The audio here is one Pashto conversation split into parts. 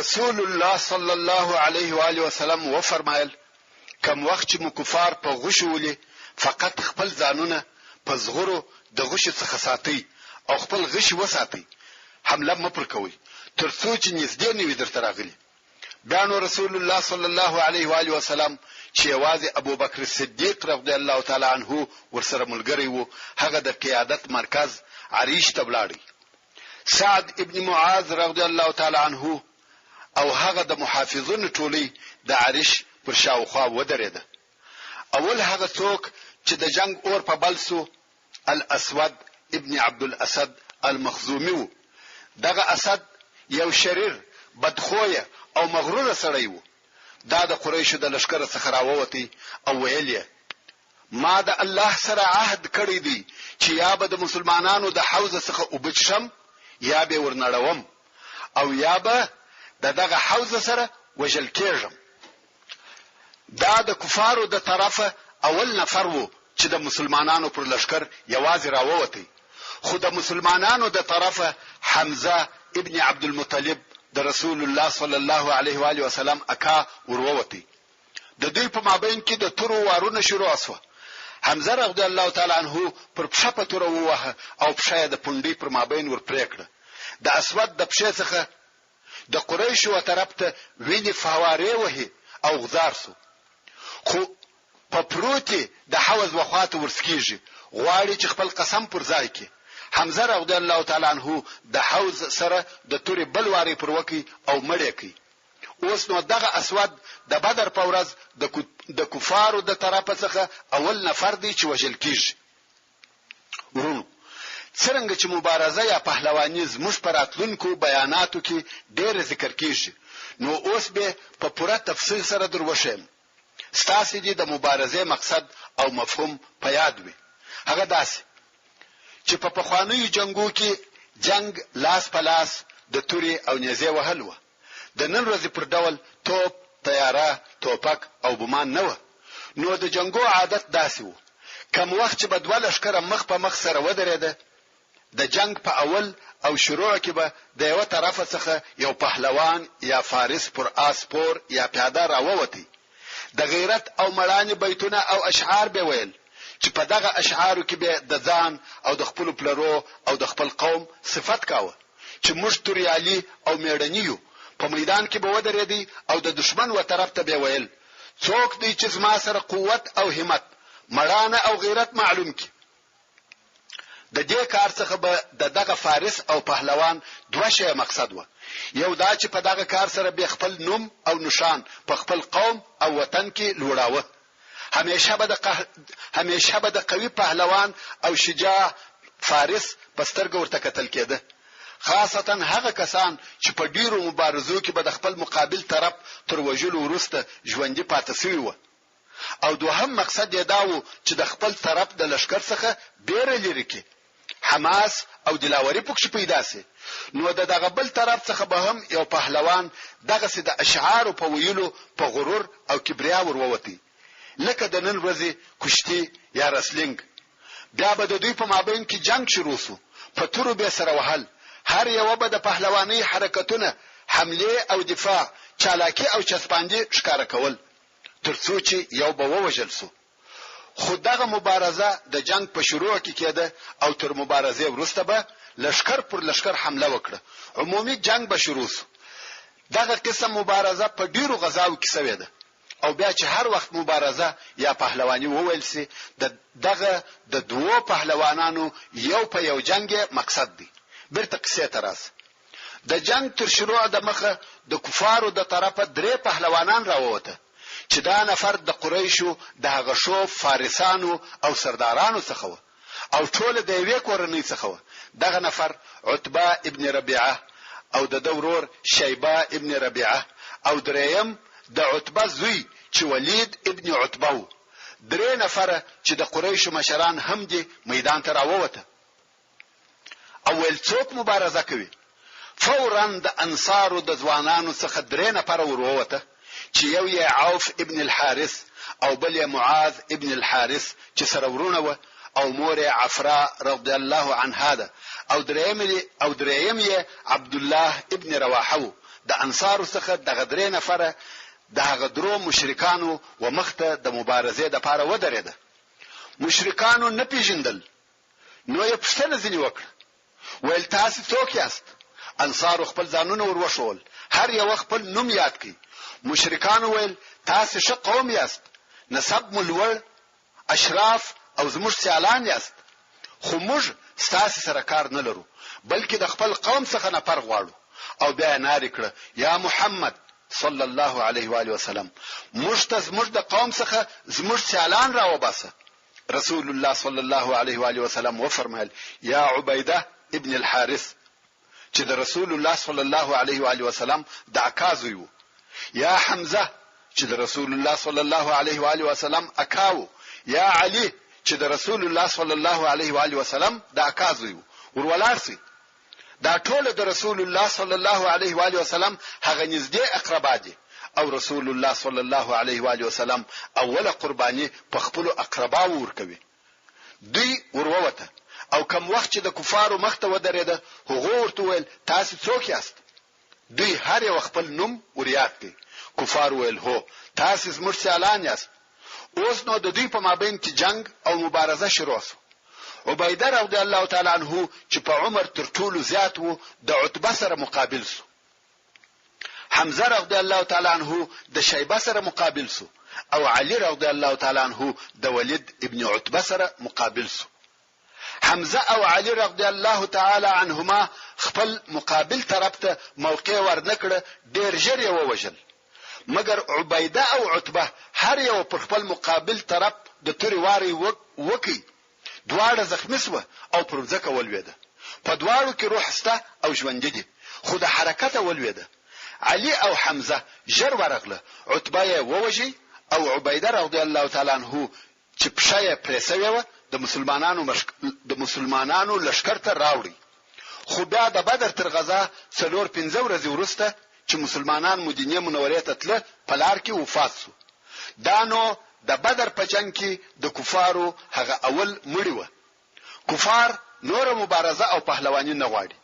رسول الله صلی الله علیه و آله وسلم و فرمایل کوم وخت چې مکفار په غشولې فقط خپل ځانونه په زغرو د غش څخه ساتي او خپل غش وساتي حمله مپر کوي ترڅو چې نږدې نه وي درته راغلي. بیا نو رسول الله صلی الله علیه و آله وسلم چې یوازې ابو بکر صدیق رضی الله تعالی عنه ورسره ملګری وو هغه د قیادت مرکز عریش ته ولاړی. سعد ابن معاذ رضی الله تعالی عنه او هغه د محافظونو ټولي د عریش پر شاوخوا ودرېده. اول هغه څوک چې د جنگ اور په بلسو الاسود ابن عبد الاسد المخزومي وو. دغه اسد یو شریر بدخویه او مغرور سړی وو. دا د قریشو د لشکره څخه راووتی او ویل یې ما د الله سره عهد کړی دی چې یا به د مسلمانانو د حوزه څخه وبچشم یا به ورنړوم او یا به دغه حوزه سره وجل کېږم. دا د کفارو د طرفه اول نفر وو چې د مسلمانانو پر لشکر یوازې راووتی. خو د مسلمانانو د طرفه حمزه ابن عبد المطلب د رسول الله صلی الله علیه و آله وسلم اکا ورووتی. د دوی په مابین کې د تورو وارونه شروع شو. حمزه رضی الله تعالی عنه پر پښه په تور ووهه او پښه د پونډۍ پر مابین ور پرې کړه. د اسود د پښه څخه د قریشو طرف ته ویني فواره وهي او غزار سو. خو په پروتي د حوض وخواته ورسکیږي غواړي چې خپل قسم پر ځای کې. حمزه رضی الله تعالی عنه د حوض سره د توري بلواري پر وکی او مړی کی. اوس نو دغه اسود د بدر په ورځ د کفارو د طرفه څخه اول نفر دی چې وژل کیږي. ورونو څنګه چې مبارزه یا پهلواني زموږ پر اتلونکو بیاناتو کې ډېر ذکر کیږي نو اوس به په پوره تفصیل سره دروښیم. ستاسو دي د مبارزې مقصد او مفهوم په یاد وي. هغه داسې چې په پخوانیو جنگو کې جنگ لاس په لاس د توري او نیزه وهل و. د نن ورځې پر ډول توپ، طیاره، توپک او بمان نه و. نو د جنگو عادت داسې و کوم وخت چې بدوه لشکره مخ په مخ سره ودرېده د جنگ په اول او شروع کې به د یو طرف څخه یو پهلوان یا فارس پر اسپور یا پیاده راووتی. د غیرت او مړانې بیتونه او اشعار به ویل چې په دغه اشعارو کې به د ځان او د خپل پلرو او د خپل قوم صفت کاوه چې موږ توریالي او میړنیو. په میدان کې به ودرېدي او د دشمن و طرف ته به ویل څوک دی چې زما سره قوت او همت، مړانه او غیرت معلوم کی. د دې کار څخه به دغه فارس او پهلوان دوه شی مقصد و. یو دا چې په دغه کار سره به خپل نوم او نشان په خپل قوم او وطن کې لوړاوه. همیشه به د قوي پهلوان او شجاع فارس پسترګ ورته کتل کېده. خاصتا هغه کسان چې په ډیرو مبارزو کې به د خپل مقابل طرف تر وژلو وروسته ژوندۍ پاتې شوی و. او دوهم مقصد یې دا و چې د خپل طرف د لشکر څخه بیره لري کې حماس او دلاوري پکې پیدا سي. نو دغه بل طرف څخه به هم یو پهلوان دغه سي د اشعار په ویلو په غرور او کبریا ورووتی لکه د نن ورځې کشتي یا رسلینګ. بیا به د دوی په مابین کې جنگ شروع شو. په تورو به سره وهل. هر یو به د پهلواني حرکتونه، حمله او دفاع، چالاکی او چسپاندې ښکار کول ترڅو چې یو به ووجل شو. خو دغه مبارزه د جنگ په شروع کې کېده او تر مبارزې وروسته به لشکر پر لشکر حمله وکړه. عمومي جنگ به شروع شو. دغه قسم مبارزه په ډیرو غزاو کې شوې ده. او بیا چې هر وخت مبارزه یا پهلوانی وویل سي دغه د دوه پهلوانانو یو په یو جنگ مقصد دی. برته قصه تراس د جنگ تر شروع د مخه د کفارو د طرفه درې پهلوانان راووته چې دا نفر د قریشو د هغه شو فارسانو او سردارانو څخه و او ټول د یوې کورنۍ څخه و. دغه نفر عتبه ابن ربيعه او د دورور شیبه ابن ربيعه او دریم د عتبه زوی چې ولید ابن عتبه. درې نفر چې د قریشو مشران هم دي میدان ته راووته. اول څوک مبارزه کوي؟ فورا د انصارو د ځوانانو څخه درې نفر ورووته چې یو یې عوف ابن الحارث او بل یې معاذ ابن الحارث چې سره ورونه و او مور عفراء رضی الله عنها ده او دریم یې عبد الله ابن رواحه د انصار څخه د غدرې نفره د هغه درو مشرکانو و مخته د مبارزې د پاره ودرېده. مشرکانو نه پیژندل، نو یې پوښتنه ځنې وکړه، ویل تاسو څوک یاست؟ انصار خپل ځانونه وروښول، هر یو خپل نوم یاد کړي. مشرکانو ویل تاسو ښه قوم یاست، نسب مو لوړ، اشراف او زموږ سیالان یاست، خو موږ ستاسو سره کار نه لرو، بلکې د خپل قوم څخه نفر غواړو. او بیا ناری کړه، یا محمد صلی الله علیه و آله وسلم، موږ ته زموږ د قوم څخه زموږ سیالان راوباسه. رسول الله صلی الله علیه و آله وسلم وفرمایل، یا عبیده ابن الحارث، چې د رسول الله صلی الله علیه و آله وسلم د اکا زوی و، یا حمزه چې د رسول الله صلی الله علیه و آله وسلم اکاو، یا علی چې د رسول الله صلی الله علیه و آله وسلم د اکا زوی و. ورولارسي دا ټول د رسول الله صلی الله علیه و آله وسلم هغه نږدې اقربا دي، او رسول الله صلی الله علیه و آله وسلم اوله قربانی په خپل اقربا ورکوي. دوی وروته او کوم وخت چې د کفارو مخته ودرېده، هغه ورته ویل تاسو څوک یاست؟ دوی هر یو خپل نوم وریاد کړي. کفار ویل هو، تاسو زموږ سیالان یاست. اوس نو د دوی په مابین کې جنگ او مبارزه شروع شو. عبیده رضی الله تعالی عنه چې په عمر تر ټولو زیات وو، د عتبه سره مقابل شو. حمزه رضی الله تعالی عنه د شیبه سره مقابل شو، او علی رضی الله تعالی عنه د ولید ابن عتبه سره مقابل شو. حمزه او علی رضی الله تعالی عنهما خپل مقابل طرف ته موقع ورنکړه، ډیر ژر یې ووجل. مګر عبیده او عتبه هر یو پر خپل مقابل طرف د توري واری وکي، دواړه زخمی شو او پر ځکه ولويده. په دواړو کې روح سته او ژوند دي، خو د حرکت ولويده. علی او حمزه ژر ورغله، عتبه یې ووجي او عبیده رضی الله تعالی عنه چې پښه پرسوي و د مسلمانانو لشکر ته راوړي. خو بیا د بدر تر غزا 4-5 ورځې وروسته چې مسلمانان مدینه منورې ته تله، په لار کې وفات شو. دا نو د بدر په جنگ کې د کفارو هغه اول مړی و. کفار نور مبارزه او پهلوانی نه غواړي،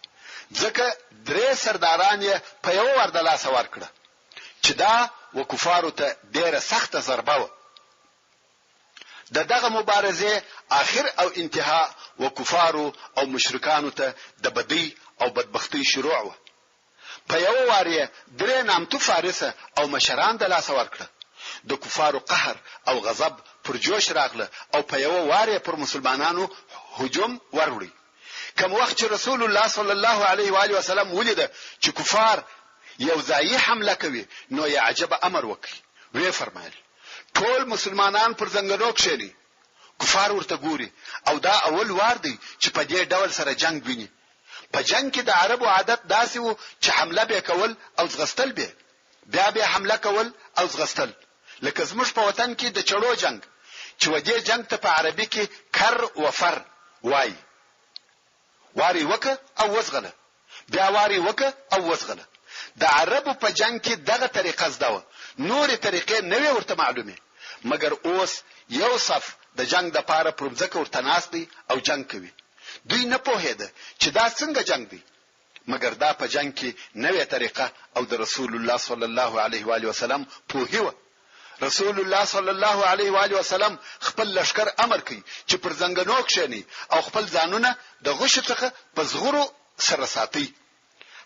ځکه درې سرداران یې په یو ور د لاس ورکړه، چې دا و کفارو ته ډیره سخته ضربه و. دغه مبارزه اخر او انتها و کفارو او مشرکانو ته د بدی او بدبختی شروع و. په یو واره درې نامتو فارسه او مشران د لاس ورکړه. د کفارو قهر او غضب پر جوش راغله او په یو واره پر مسلمانانو هجوم وروړي. کوم وخت چې رسول الله صلی الله علیه و آله وسلم ولید چې کفار یو ځای حمله کوي، نو یې عجب امر وکړ. وی فرمایل ټول مسلمانان پر زنګونو کښېني. کفار ورته ګوري، او دا اول وار دی چې په دې ډول سره جنگ ویني. په جنگ کې د عربو عادت داسې وو چې حمله به کول او ځغستل به، بیا به حمله کول او ځغستل. لکه زموږ په وطن کې د چړو جنگ چې ودې جنگ ته په عربي کې کر و فر وای. واری وکه او وزغله، بیا واری وکه او وزغله. د عربو په جنگ کې دغه طریقه زده و، نور طریقې نه وي ورته معلومه. مګر اوس یو صف د جنگ د پاره پر ځکه ورته ناس دی او جنگ کوي. دوی نه پوهېده چې دا څنګه جنگ دی، مګر دا په جنگ کې نوې طریقه او د رسول الله صلی الله علیه و آله وسلم پوهیوه. رسول الله صلی الله علیه و آله وسلم خپل لشکر امر کوي چې پر زنګونو کښېني او خپل ځانونه د غش څخه په زغرو سره ساتي.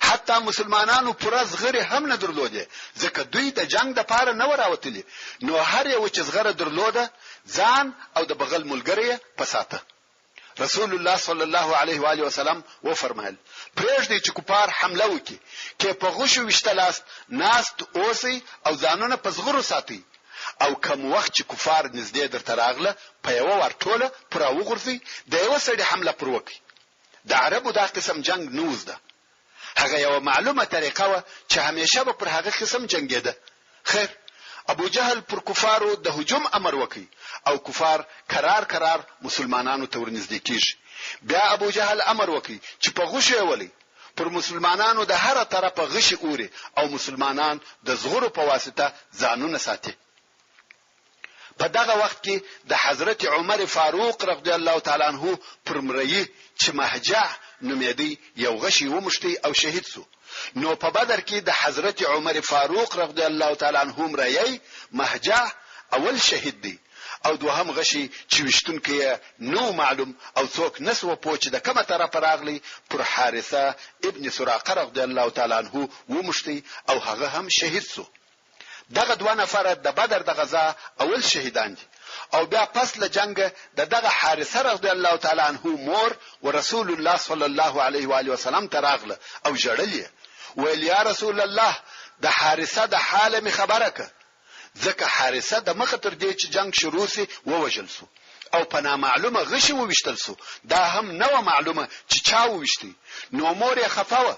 حتی مسلمانانو پر زغره هم نه درلوده، ځکه دوی د جنگ د پاره نه وراوتلي، نو هر یو چې زغره درلوده ځان او د بغل ملګری په ساته. رسول الله صلی الله علیه و آله وسلم و فرمایل پرېږدئ چې کفار حمله وکړي، کې په غشو وشتلاست ناست اوسئ او ځانونه په زغرو ساتئ، او کوم وخت چې کفار نږدې درته راغله په یو ور ټوله پر وګرځئ، د یو سړي حمله پر وکړي. د عربو دا قسم جنگ نوز ده، هغه یو معلومه طریقه و چې همیشه به پر هغه قسم جنگیده. خیر، ابو جهل پر کفارو د هجوم امر وکړي او کفار قرار مسلمانانو ته ورنږدې کیږي. بیا ابو جهل امر وکړي چې په غشي ولي پر مسلمانانو د هر طرفه غشي اوري او مسلمانان د زغرو په واسطه ځانونه ساتي. په دغه وخت کې د حضرت عمر فاروق رضی الله تعالی عنہ پر مرئی چې مهجع نومېدی یو غشي ومشتي او شهید سو. نو په بدر کې د حضرت عمر فاروق رضی الله تعالی عنه رایي مهجع اول شهید دی او دوهم غشي چې وشتونکي نو معلوم او څوک نسو پوهچ د کومه طرف راغلی پر حارثه ابن سراقه رضی الله تعالی عنه ومشتي او هغه هم شهید سو. دغه دوه نفر د بدر د غزا اول شهیدان دي. او بیا پس له جنگ دغه حارثه رضی الله تعالی عنه مور ورسول الله صلی الله علیه و آله وسلم تراغله او جړلې ویل یا رسول الله د حارثه د حاله می خبره که ځکه حارثه د مخ تر دې چې جنگ شروع سي ووجل سو او په نامعلومه غشي ووشتل سو. دا هم نو معلومه چې چا ووشتي. نو مور یې خفاوه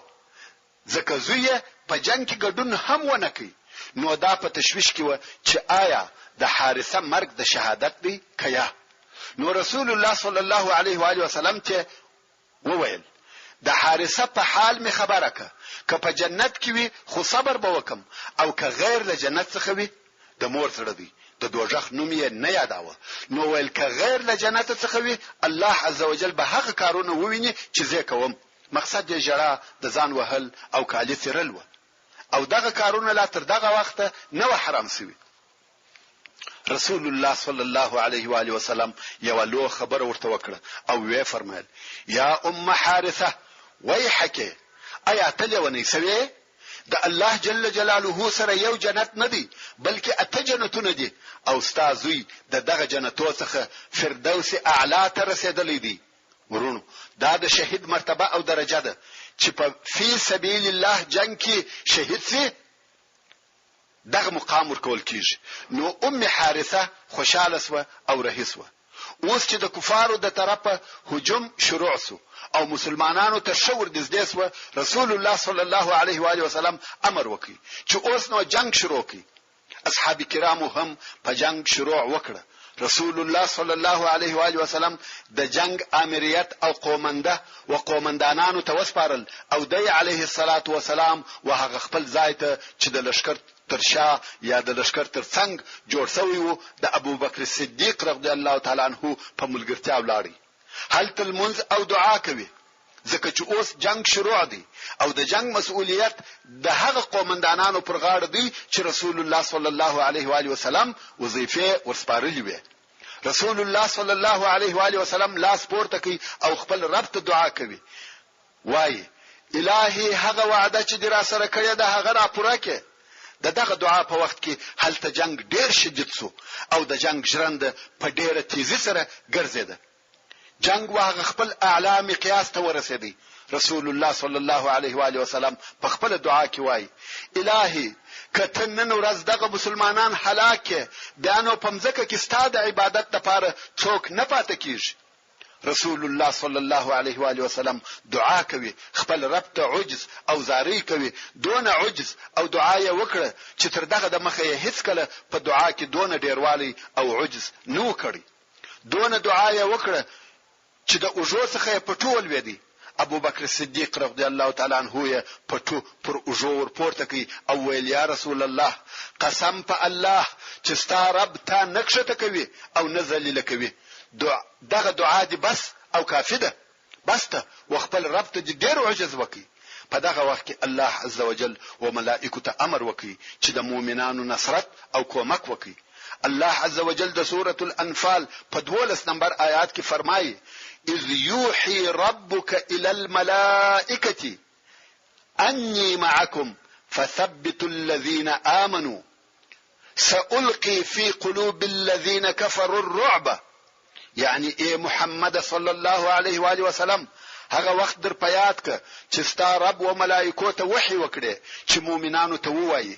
ځکه زوی په جنگ کې ګډون هم ونه کوي. نو دا په تشویش کې و چې آیا د حارثه مرګ د شهادت دی کیا. نو رسول الله صلی الله علیه و آله وسلم ته وویل د حارثه په حال می خبره که په جنت کې وي خو صبر به وکم او که غیر له جنت څخه وي د مور سره دی د دوزخ نوم یې نه یاداوه. نو ویل که غیر له جنت څخه وي الله عزوجل به هغه کارونه وویني چې زه کوم. مقصد یې جړه د ځان وهل او کالی تیرل و او دغه کارونه لا تر دغه وخت نه حرام شوی. رسول الله صلی الله علیه و آله وسلم یو لو خبر ورته وکړه او وی فرمایل یا ام حارثه ویحک ایا تلونی سوی د الله جل جلاله سره یو جنت نه دی بلکې اته جنتونه دي او استادوی دغه جنتو څخه فردوس اعلی ته رسیدلی دي. ورونو دا د شهید مرتبه او درجه ده چې په فی سبیل الله جنگ کې شهید سي دغه مقام ورکول کیږي. نو ام حارثه خوشاله سو او رهیس و. اوس چې د کفارو د طرفه هجوم شروع سو او مسلمانانو ته شور دزدې سو رسول الله صلی الله علیه و آله وسلم امر وکړي چې اوس نو جنگ شروع کړي. اصحاب کرامو هم په جنگ شروع وکړه. رسول الله صلی الله علیه و آله وسلم د جنگ امریت او قومنده و قومندانانو ته وسپارل او دی علیه الصلاة والسلام وهغه خپل ځای ته چې د لشکر ترشا یا د لشکر ترڅنګ جوړ شوی وو د ابوبکر صدیق رضی الله تعالی عنه په ملګرتیا ولاړی. هلته المنز او دعا کوي ځکه چې اوس جنگ شروع دی او د جنگ مسؤلیت د هغه قومندانانو پر غاړه دی چې رسول الله صلی الله علیه و آله وسلم وظیفه ورسپارلې وي. رسول الله صلی الله علیه و آله وسلم لاس پورته کوي او خپل رب ته دعا کوي. وای الهي هغه وعده چې در سره کړی ده هغه را پوره کړه. دغه دعا په وخت کې هلته جنگ ډیر شدید سو او د جنگ ژرنده په ډیره تیزی سره ګرځیده. جنگ واغه خپل اعلی مقیاس ته ورسېدی. رسول الله صلی الله علیه و آله وسلم په خپل دعا کې وای الهي کته نن ورځ دغه مسلمانان هلاکه بیانو پمځکه کې ستاده عبادت لپاره څوک نه پاتې کیږي. رسول الله صلی الله علیه و آله وسلم دعا کوي خپل رب ته عجز او زاری کوي. دون عجز او دعا یې وکړه چې تر دغه د مخه هیڅ کله په دعا کې دون ډیروالی او عجز نو کړی. دون دعا یې وکړه چې د اوجو څخه پټول وېدی. ابو بکر صدیق رضی الله تعالی عنہ پټو پر اوجو ور پورته کوي او ویل یا رسول الله قسم په الله چې ستا رب ته نقشته کوي او نزل لکوي. دغه دعا دی بس او کافی ده بس ته وخپل رب ته ډیر عجز وکي. په دغه وخت کې الله عزوجل و ملائکه ته امر وکي چې د مؤمنانو نصرت او کومک وکي. الله عزوجل د سوره الانفال په 12 نمبر آیات کې فرمایي اذ یوحي ربک الى الملائکه انی معکم فثبتوا الذين آمنوا سألقي في قلوب الذين كفروا الرعب. یعنی ای محمد صلی الله علیه و آله وسلم هغه وخت در پیاد ک چې ستا رب و ملائکو ته وحی وکړي چې مؤمنانو ته ووایي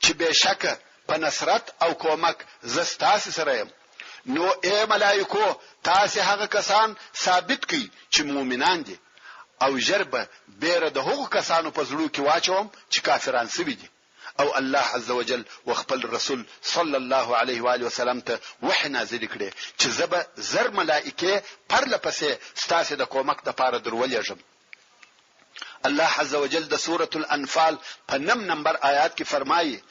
چې بشک په نصرت او کومک زستاس سره يم. نو ای ملائکو تاسو هغه کسان ثابت کړئ چې مؤمنان دي او جربه بیره د هغو کسانو په زړه کې واچوم چې کافران سوي دي. او الله عزوجل وخپل رسول صلی الله علیه و آله وسلم ته وحی نازل کړي چې زبه زر ملائکه پر لپسې ستاسو د کومک لپاره درولېږم. الله عزوجل د سوره الانفال په 9 نمبر آیات کې فرمایي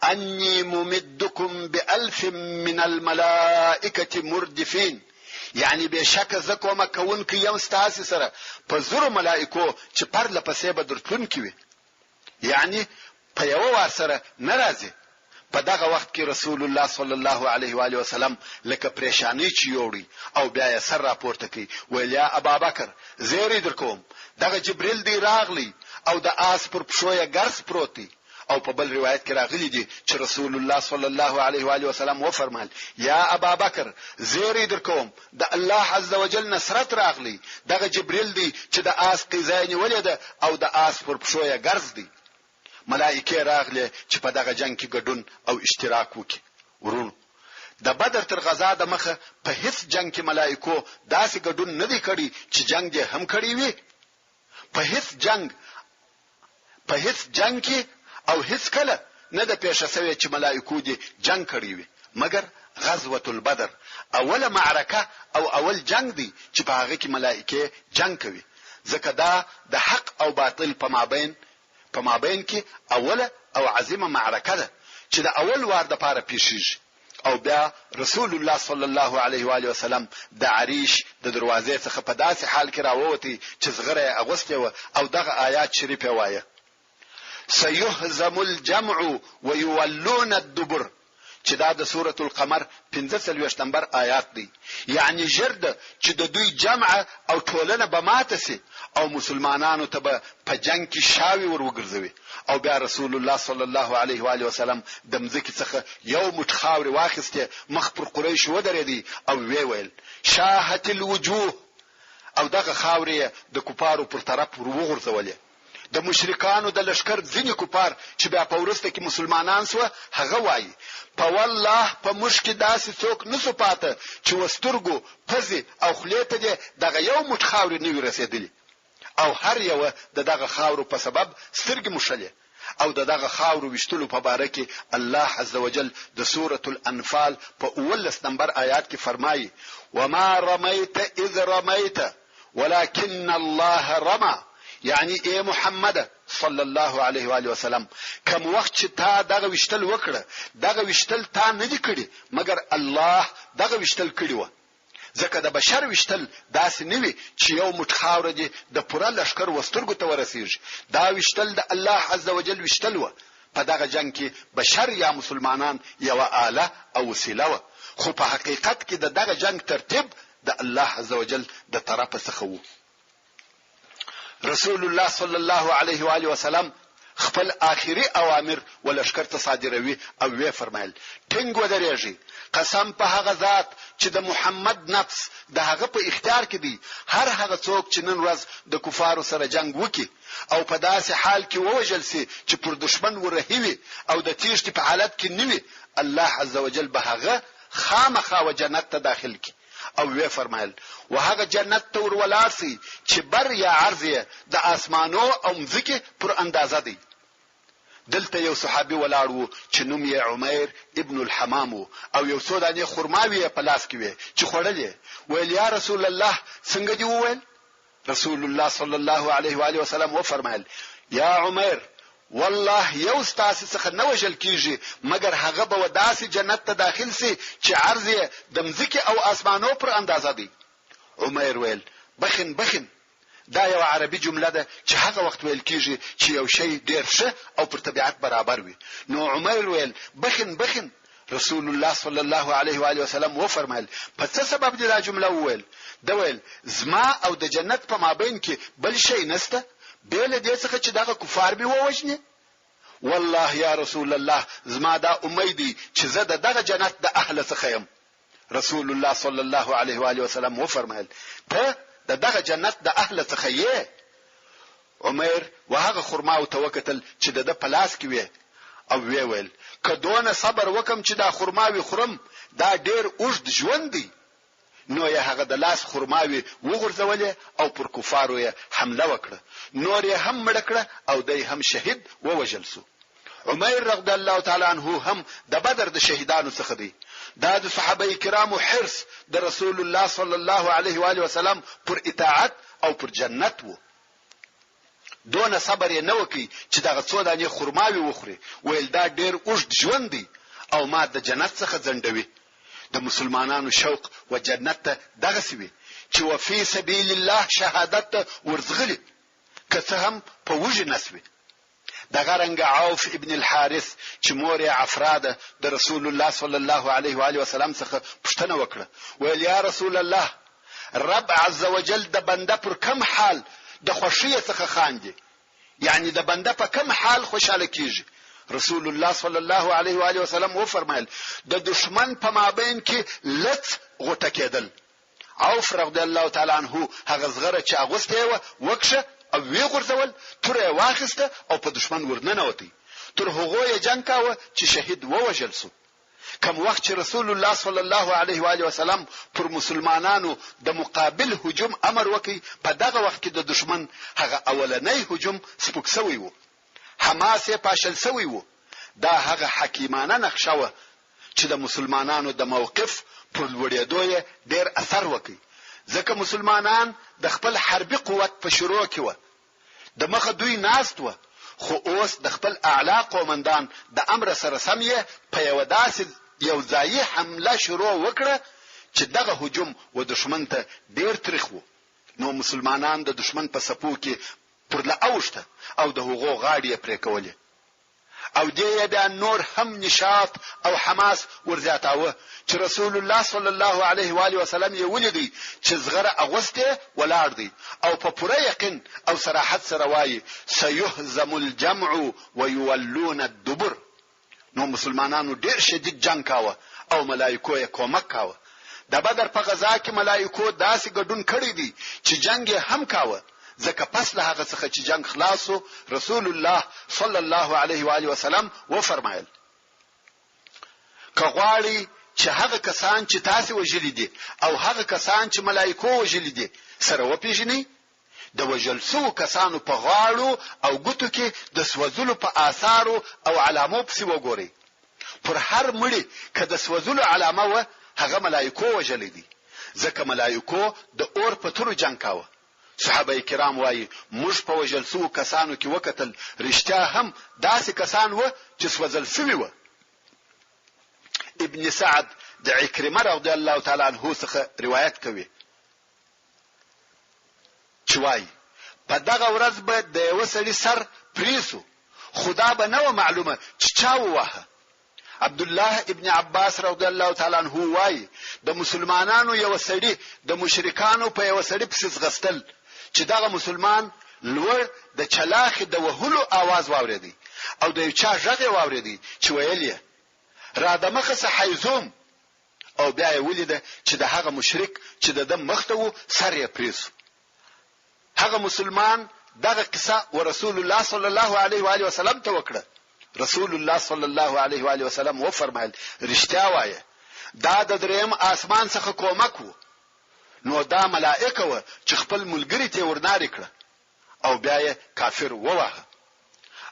انی ممدکم ب1000 من الملائکه مردفین. یعنی بشک زه کومه کون کې یم ستاسو سره په زور ملائکو چې پر لپسې به درتون کیوي یعنی په یو وار سره ناراضي په دغه وخت کې رسول الله صلی الله علیه و آله وسلم لکه پریشانی چې یوړي او بیا یې سر راپورته کوي ویل یا ابابکر زیری درکوم دغه جبرئیل دی راغلی او د آس پر پښو یې ګرځ پروت دی او په بل روایت کې راغلی دی چې رسول الله صلی الله علیه و آله وسلم و فرمایل یا ابابکر زیری درکوم د الله عز وجل نصرت راغلی دغه جبرئیل دی چې د آس قیزه نیولې او د آس پر پښو یې ګرځ دی ملائکه راغله چې په دغه جنگ کې ګډون او اشتراک وکړي ورونو د بدر تر غزا د مخه په هیڅ جنگ کې ملائکو داسې ګډون نه دی کړی چې جنگ یې هم کړی وي په هیڅ جنگ کې او هیڅ کله نه د پیښه شوی چې ملائکو دي جنگ کړی وي مګر غزوه البدر اوله معرکه او اول جنگ دی چې په هغه کې ملائکه جنگ کوي ځکه دا د حق او باطل په مابین کې اوله او عظیمه معرکه ده چې د اول وار د پاره پیښیږي او بیا رسول الله صلی الله علیه و آله وسلم د عریش د دروازې څخه په داسې حال کې راووتی چې زغره اغوسته او دغه آیات شریفه وایي سيهزم الجمع ويولون الدبر چې دا د سوره القمر 15 نمبر آیات دی یعنی جرد چې د دوی جمع او ټولنه به ماته سي او مسلمانانو ته په جنگ کې شاوي ورغورځوي او بیا رسول الله صلی الله علیه و آله وسلم د مځکې څخه یو متخاور واخسته مخ پر قریش ودرېدي او ویل شاهت الوجوه او دغه خاورې د کوپارو پر طرف ورغورځولې د مشرکانو د لشکر ځینې کوپار چې بیا په ورسته کې مسلمانان سو هغه وایي په والله په مشکې داسې څوک نسو پاته چې وسترګو پزي او خلیته دي دغه یو متخاور نه ورسېدلی او هر یو دغه خاورو په سبب سترګې مشلې او دغه خاورو وشتلو په باره کې الله عز وجل د سوره الانفال په 19 نمبر آیات کې فرمایي وما رميت اذ رميت ولكن الله رمى یعنی اے محمد صلی الله علیه و آله وسلم کوم وخت چې تا دغه وشتل وکړه دغه وشتل تا نه دی کړی مګر الله دغه وشتل کړی و ځکه د بشر وشتل داسې نه وي چې یو متخاور دی د پوره لشکر وسترګو ته ورسیږي دا وشتل د الله عز وجل وشتل و په دغه جنگ کې بشر یا مسلمانان یو آله او وسیله و خو په حقیقت کې دغه جنگ ترتیب د الله عز وجل د طرفه څخه و رسول الله صلی الله علیه و آله وسلم خپل آخري اوامر ولشکر ته صادروي او وی فرمایل ټینګ ودرېږي قسم په هغه ذات چې د محمد نفس د هغه په اختیار کې دی هر هغه څوک چې نن ورځ د کفارو سره جنگ وکي او په داسې حال کې ووجل سي چې پر دشمن ورهوي او د تیښتې په حالت کې نیوي الله عز وجل به هغه خامخا و جنت ته داخل کی او وی فرمایل وهغه جنت ته ورولاسي چې بر یا عرض د اسمانو او مځکه پر اندازه دی دلته یو صحابي ولاړو چې نوم یې عمیر ابن الحمام او یو سوداني خرماوي په لاس کې وي چې خړلې ویل یا رسول الله څنګه دی وویل رسول الله صلی الله علیه و آله وسلم و فرمایل یا عمیر والله یو ستاسو څخه نه وجل کیږي مګر هغه به وداسي جنت ته داخل سي چې عرض د مځکه او اسمانو پر اندازه دی عمیر ویل بخن دا یو عربي جمله ده چې هغه وخت ویل کیږي چې یو شی ډیر ښه او پر طبيعت برابر وي نو عمیر ویل بخن رسول الله صلی الله علیه و آله وسلم و فرمایل په څه سبب دې دا جمله ویل دا ویل زما او د جنت په مابین کې بل شی نسته بیل دې څخه چې دغه کفار به ووجني والله یا رسول الله زما دا امیدي چې زه دغه جنت د اهل څخه يم رسول الله صلی الله علیه و آله وسلم و فرمایل ته دغه جنت د اهل څخه یې عمر وهغه خرما او توکتل چې د پلاس کې وي او ویل کدوونه صبر وکم چې دا خرماوي خرم دا ډیر اوږد ژوند دی نو یې هغه د لاس خرماوي وغورځولې او پر کفارو یې حمله وکړه نور یې هم مړ کړه او دای هم شهید ووجل سو عمر رضی الله تعالی عنہ هم د بدر د شهیدانو څخه دی دا د صحابه کرامو حرص د رسول الله صلی الله علیه و آله وسلم پر اطاعت او پر جنت وو دونه صبر یې نه وکي چې دغه څو دانې خرماوي وخوري ویل دا ډیر اوږد ژوند دی او ما د جنت څخه ځندوي د مسلمانانو شوق و جنت ته دغه سوي چې وفي سبيل الله شهادت ورزغلي که څه هم په وجه نسوي. دغه رنګ عوف ابن الحارث چې مور عفراده د رسول الله صلی الله علیه و آله وسلم څخه پوښتنه وکړه، ویل یا رسول الله، رب عز وجل د بنده پر کم حال د خوشی څخه خاندي، یعنی د بنده په کم حال خوشاله کیږي؟ رسول الله صلی الله علیه و آله وسلم و فرمایل د دشمن په مابین کې لڅ غوټه کېدل. عوف رضی الله تعالی عنه هغه زغره چې اغوسته و وکشه او وی غورځول، تر یې واخسته او په دشمن ورننوتی، تر هغه یې جنگ کاوه چې شهید ووژل شو. کوم وخت چې رسول الله صلی الله علیه و آله وسلم پر مسلمانانو د مقابل هجوم امر وکړي، په دغه وخت کې د دشمن هغه اولنۍ هجوم سپک شوی وو، حماس یې پاشل شوی وو. دا هغه حکیمانه نقشه و چې د مسلمانانو د موقف پر لوړېدو یې ډېر اثر وکړي، ځکه مسلمانان د خپل حربي قوت په شروع کې و، د مخه دوی ناست و، خو اوس د خپل اعلی قومندان د امر سره سم یې په یو داسې یو ځای حمله شروع وکړه چې دغه هجوم و دشمن ته ډېر تریخ و. نو مسلمانان د دشمن په صفو کې پر لاوشته او د هغو غاړې پرې کولې، او دې بیا نور هم نشاط او حماس ورزیاتاوه چې رسول الله صلی الله علیه و آله وسلم یې ولیدي چې زغره اغوسته ولاړ دی او په پوره یقین او صراحت سره وایي سيهزم الجمع ويولون الدبر. نو مسلمانانو ډېر شدید جنگ کاوه او ملائکو یې کومک کاوه. د بدر په غزا کې ملائکو داسې ګډون کړی دي چې جنگ هم کاوه، ځکه پس له هغه څخه چې جنگ خلاصو رسول الله صلی الله علیه و آله وسلم و فرمایل که غواړي چې هغه کسان چې تاسو وجلی دي او هغه کسان چې ملائکو وجلی دي سره وپیژني، د وجل سو کسانو په غاړو او ګوتو کې د سوځلو په آثارو او علامو پسې وګوري. پر هر مړي که د سوځلو علامه و هغه ملائکو وجلی دي، ځکه ملائکو د اور په تورو جنگ کاوه. صحابه کرام وایي موږ په وجل سو کسانو کې وکتل رښتیا هم داسې کسان و چې سوځل شوي و. ابن سعد د عکرمه رضی الله تعالی عنه څخه روایت کوي چې وایي په دغه ورځ به د یو سړي سر پریسو، خدا به نه معلومه چې چا ووهه. عبد الله ابن عباس رضی الله تعالی عنه وایي د مسلمانانو یو سړي د مشرکانو په یو سړي پسې ځغستل چې دغه مسلمان لوړ د چلاخ د وهلو आवाज واورېدی او د یو چا غږ واورېدی چې ویل یې را د مخه حیزوم، او بیا یې ولید چې د هغه مشرک چې د مخته وو سر یې پریسو. هغه مسلمان دغه قصه ورسول الله صلی الله علیه و آله وسلم ته وکړه. رسول الله صلی الله علیه و آله وسلم و فرمایل رښتیا وایه، دا د دریم آسمان څخه کومک وو. نو دا ملائکه و چې خپل ملګری ته ورناري کړه او بیا یې کافر ووهه.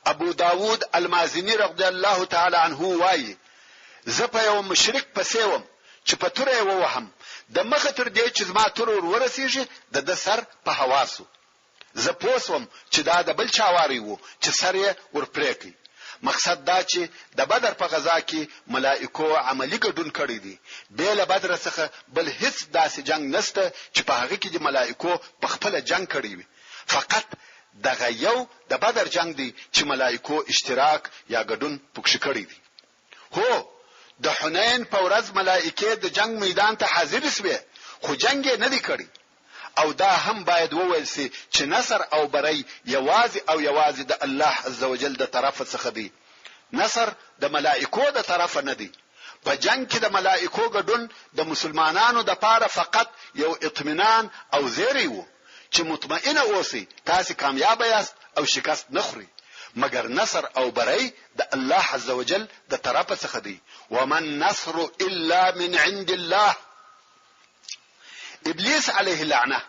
ابو داود المازنی رضی الله تعالی عنه وایي زه په یو مشرک پسې وم چې په توره یې ووهم، د مخه تر دې چې زما تور ورسیږي د سر په حواسو. زه پوسوم چې دا د بل چا واری وو چې سر یې ورپریکي. مقصد دا چې د بدر په غزا کې ملائکو عملی ګډون کړی دي، بیل بدر څخه بل هیڅ داسې جنگ نشته چې په هغه کې د ملائکو په خپل جنگ کړی وي. فقط دغه یو د بدر جنگ دی چې ملائکو اشتراک یا ګډون پکښ کړی دي. هو د حنین په ورځ ملائکه د جنگ میدان ته حاضر شوه، خو جنگ نه دی کړی. او دا هم باید وویل سي چې نصر او بری یوازې او یوازې د الله عزوجل د طرف څخه دی، نصر د ملائکو د طرف نه دی. په جنگ کې د ملائکو ګډون د مسلمانانو د پاره فقط یو اطمینان او زیری وو چې مطمئنه اوسئ تاسو کامیاب یاست او شکست نه خورئ، مگر نصر او بری د الله عزوجل د طرف څخه دی. ومن نصر الا من عند الله. ابلیس علیه اللعنه